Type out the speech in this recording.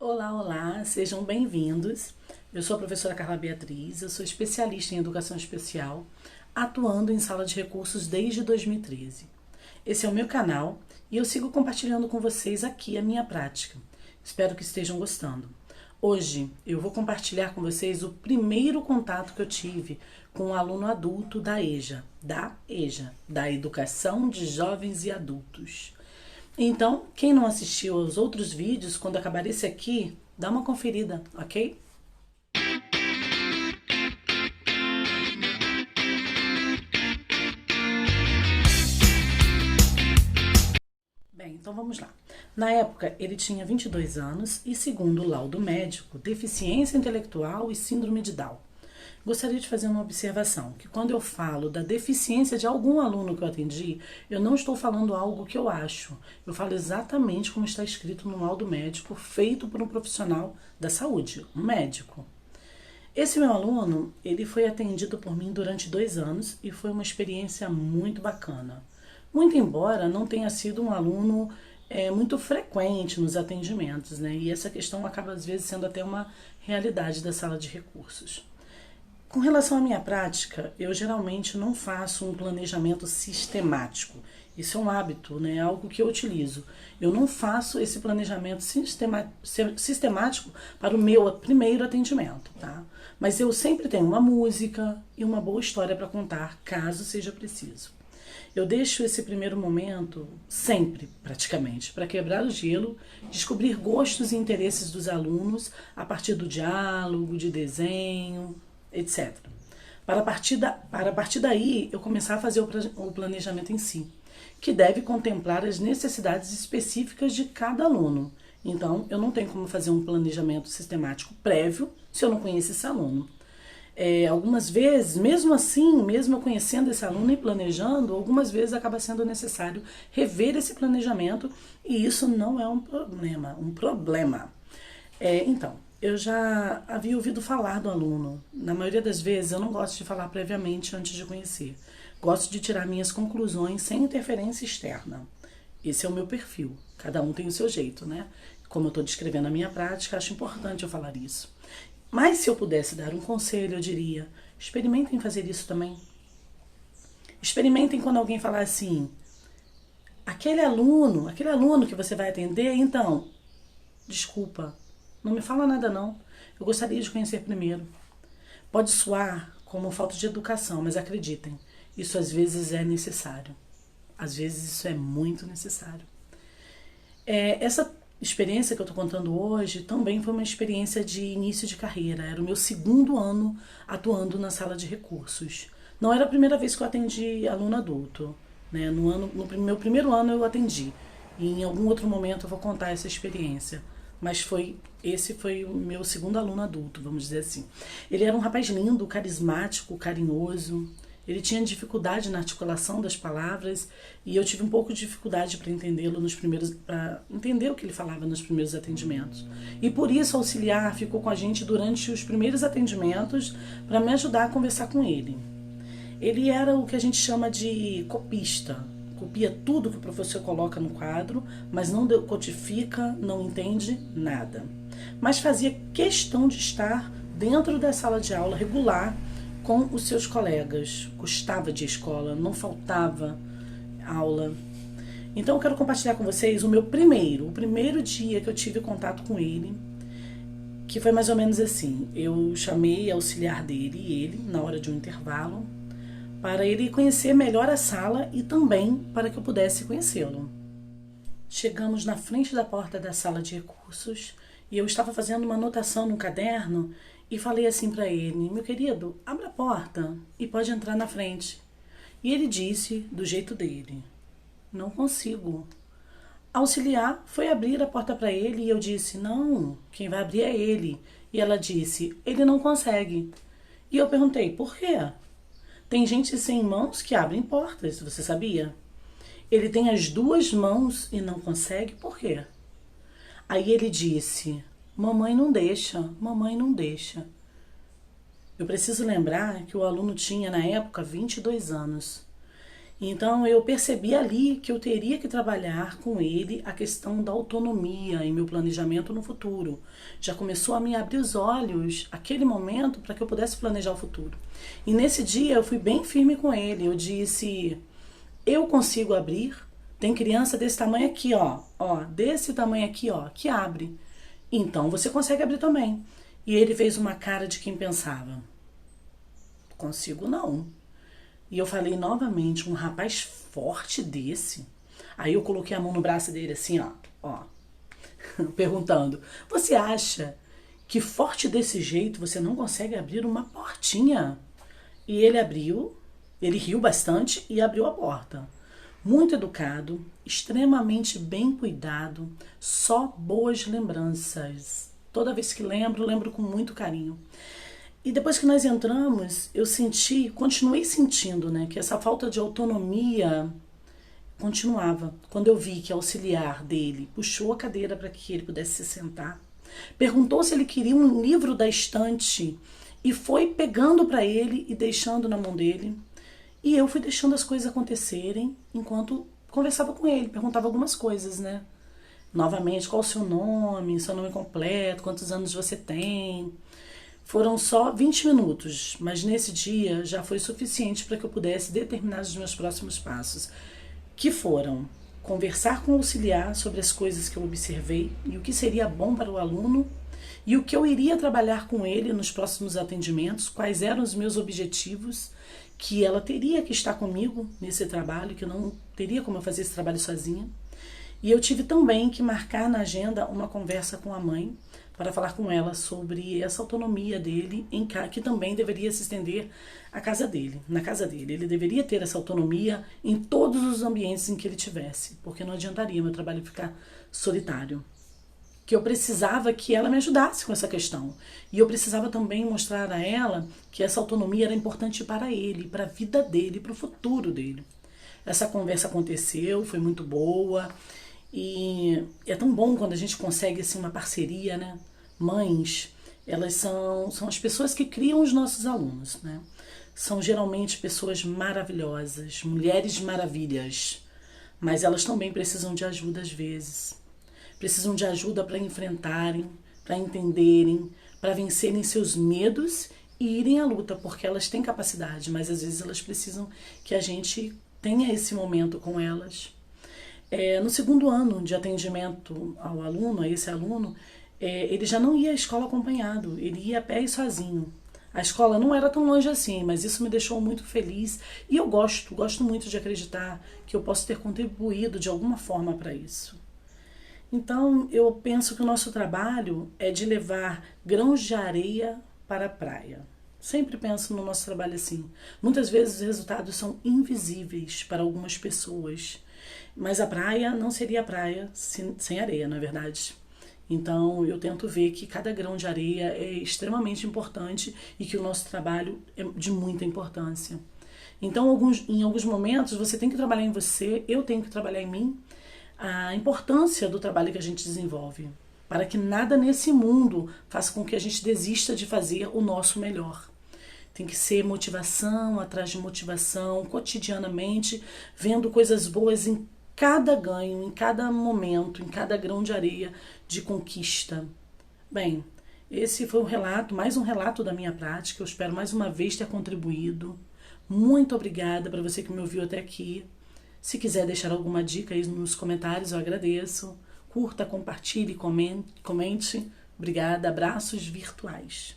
Olá, olá, sejam bem-vindos. Eu sou a professora Carla Beatriz, eu sou especialista em educação especial, atuando em sala de recursos desde 2013. Esse é o meu canal e eu sigo compartilhando com vocês aqui a minha prática. Espero que estejam gostando. Hoje eu vou compartilhar com vocês o primeiro contato que eu tive com um aluno adulto da EJA, da Educação de Jovens e Adultos. Então, quem não assistiu aos outros vídeos, quando acabar esse aqui, dá uma conferida, ok? Bem, então vamos lá. Na época, ele tinha 22 anos e, segundo o laudo médico, deficiência intelectual e síndrome de Down. Gostaria de fazer uma observação, que quando eu falo da deficiência de algum aluno que eu atendi, eu não estou falando algo que eu acho. Eu falo exatamente como está escrito no laudo médico, feito por um profissional da saúde, um médico. Esse meu aluno, ele foi atendido por mim durante 2 anos e foi uma experiência muito bacana. Muito embora não tenha sido um aluno muito frequente nos atendimentos, né? E essa questão acaba às vezes sendo até uma realidade da sala de recursos. Com relação à minha prática, eu geralmente não faço um planejamento sistemático. Isso é um hábito, né? É algo que eu utilizo. Eu não faço esse planejamento sistemático para o meu primeiro atendimento, tá? Mas eu sempre tenho uma música e uma boa história para contar, caso seja preciso. Eu deixo esse primeiro momento, sempre, praticamente, para quebrar o gelo, descobrir gostos e interesses dos alunos a partir do diálogo, de desenho, etc. Para a partir daí, eu começar a fazer o planejamento em si, que deve contemplar as necessidades específicas de cada aluno. Então, eu não tenho como fazer um planejamento sistemático prévio se eu não conheço esse aluno. Algumas vezes, mesmo assim, mesmo eu conhecendo esse aluno e planejando, algumas vezes acaba sendo necessário rever esse planejamento e isso não é um problema, então, eu já havia ouvido falar do aluno. Na maioria das vezes eu não gosto de falar previamente antes de conhecer. Gosto de tirar minhas conclusões sem interferência externa. Esse é o meu perfil. Cada um tem o seu jeito, né? Como eu estou descrevendo a minha prática, acho importante eu falar isso. Mas se eu pudesse dar um conselho, eu diria: experimentem fazer isso também. Experimentem quando alguém falar assim: aquele aluno que você vai atender, então, desculpa, não me fala nada não. Eu gostaria de conhecer primeiro. Pode soar como falta de educação, mas acreditem, isso às vezes é necessário. Às vezes isso é muito necessário. Essa experiência que eu estou contando hoje também foi uma experiência de início de carreira. Era o meu segundo ano atuando na sala de recursos. Não era a primeira vez que eu atendi aluno adulto. Né? No meu primeiro ano eu atendi. E em algum outro momento eu vou contar essa experiência. Mas esse foi o meu segundo aluno adulto, vamos dizer assim. Ele era um rapaz lindo, carismático, carinhoso. Ele tinha dificuldade na articulação das palavras e eu tive um pouco de dificuldade para entendê-lo para entender o que ele falava nos primeiros atendimentos. E por isso o auxiliar ficou com a gente durante os primeiros atendimentos para me ajudar a conversar com ele. Ele era o que a gente chama de copista. Copia tudo que o professor coloca no quadro, mas não codifica, não entende nada. Mas fazia questão de estar dentro da sala de aula regular com os seus colegas. Gostava de escola, não faltava aula. Então eu quero compartilhar com vocês o primeiro dia que eu tive contato com ele, que foi mais ou menos assim. Eu chamei a auxiliar dele e ele, na hora de um intervalo, para ele conhecer melhor a sala e também para que eu pudesse conhecê-lo. Chegamos na frente da porta da sala de recursos e eu estava fazendo uma anotação no caderno e falei assim para ele: meu querido, abra a porta e pode entrar na frente. E ele disse, do jeito dele: não consigo. A auxiliar foi abrir a porta para ele e eu disse: não, quem vai abrir é ele. E ela disse: ele não consegue. E eu perguntei: por quê? Tem gente sem mãos que abrem portas, você sabia? Ele tem as duas mãos e não consegue, por quê? Aí ele disse: mamãe não deixa, mamãe não deixa. Eu preciso lembrar que o aluno tinha, na época, 22 anos. Então eu percebi ali que eu teria que trabalhar com ele a questão da autonomia em meu planejamento no futuro. Já começou a me abrir os olhos aquele momento para que eu pudesse planejar o futuro. E nesse dia eu fui bem firme com ele. Eu disse: eu consigo abrir. Tem criança desse tamanho aqui, ó, desse tamanho aqui, ó, que abre. Então você consegue abrir também. E ele fez uma cara de quem pensava: consigo não. E eu falei novamente: um rapaz forte desse. Aí eu coloquei a mão no braço dele assim, ó, perguntando: você acha que forte desse jeito você não consegue abrir uma portinha? E ele abriu, ele riu bastante e abriu a porta. Muito educado, extremamente bem cuidado, só boas lembranças. Toda vez que lembro, lembro com muito carinho. E depois que nós entramos, eu senti, continuei sentindo, né, que essa falta de autonomia continuava. Quando eu vi que a auxiliar dele puxou a cadeira para que ele pudesse se sentar, perguntou se ele queria um livro da estante e foi pegando para ele e deixando na mão dele. E eu fui deixando as coisas acontecerem enquanto conversava com ele, perguntava algumas coisas, né? Novamente, qual o seu nome completo, quantos anos você tem. Foram só 20 minutos, mas nesse dia já foi suficiente para que eu pudesse determinar os meus próximos passos, que foram conversar com o auxiliar sobre as coisas que eu observei e o que seria bom para o aluno e o que eu iria trabalhar com ele nos próximos atendimentos, quais eram os meus objetivos, que ela teria que estar comigo nesse trabalho, que eu não teria como eu fazer esse trabalho sozinha. E eu tive também que marcar na agenda uma conversa com a mãe para falar com ela sobre essa autonomia dele, que também deveria se estender à casa dele, na casa dele. Ele deveria ter essa autonomia em todos os ambientes em que ele tivesse, porque não adiantaria meu trabalho ficar solitário. Que eu precisava que ela me ajudasse com essa questão. E eu precisava também mostrar a ela que essa autonomia era importante para ele, para a vida dele, para o futuro dele. Essa conversa aconteceu, foi muito boa. E é tão bom quando a gente consegue assim, uma parceria, né? Mães, elas são as pessoas que criam os nossos alunos, né? São geralmente pessoas maravilhosas, mulheres maravilhas, mas elas também precisam de ajuda às vezes. Precisam de ajuda para enfrentarem, para entenderem, para vencerem seus medos e irem à luta, porque elas têm capacidade, mas às vezes elas precisam que a gente tenha esse momento com elas. No segundo ano de atendimento ao aluno, a esse aluno, ele já não ia à escola acompanhado, ele ia a pé e sozinho. A escola não era tão longe assim, mas isso me deixou muito feliz e eu gosto muito de acreditar que eu posso ter contribuído de alguma forma para isso. Então, eu penso que o nosso trabalho é de levar grãos de areia para a praia. Sempre penso no nosso trabalho assim. Muitas vezes os resultados são invisíveis para algumas pessoas, mas a praia não seria praia sem areia, não é verdade? Então, eu tento ver que cada grão de areia é extremamente importante e que o nosso trabalho é de muita importância. Então, em alguns momentos, você tem que trabalhar em você, eu tenho que trabalhar em mim, a importância do trabalho que a gente desenvolve, para que nada nesse mundo faça com que a gente desista de fazer o nosso melhor. Tem que ser motivação atrás de motivação, cotidianamente, vendo coisas boas em cada ganho, em cada momento, em cada grão de areia de conquista. Bem, esse foi um relato, mais um relato da minha prática. Eu espero mais uma vez ter contribuído. Muito obrigada para você que me ouviu até aqui. Se quiser deixar alguma dica aí nos comentários, eu agradeço. Curta, compartilhe, comente. Obrigada, abraços virtuais.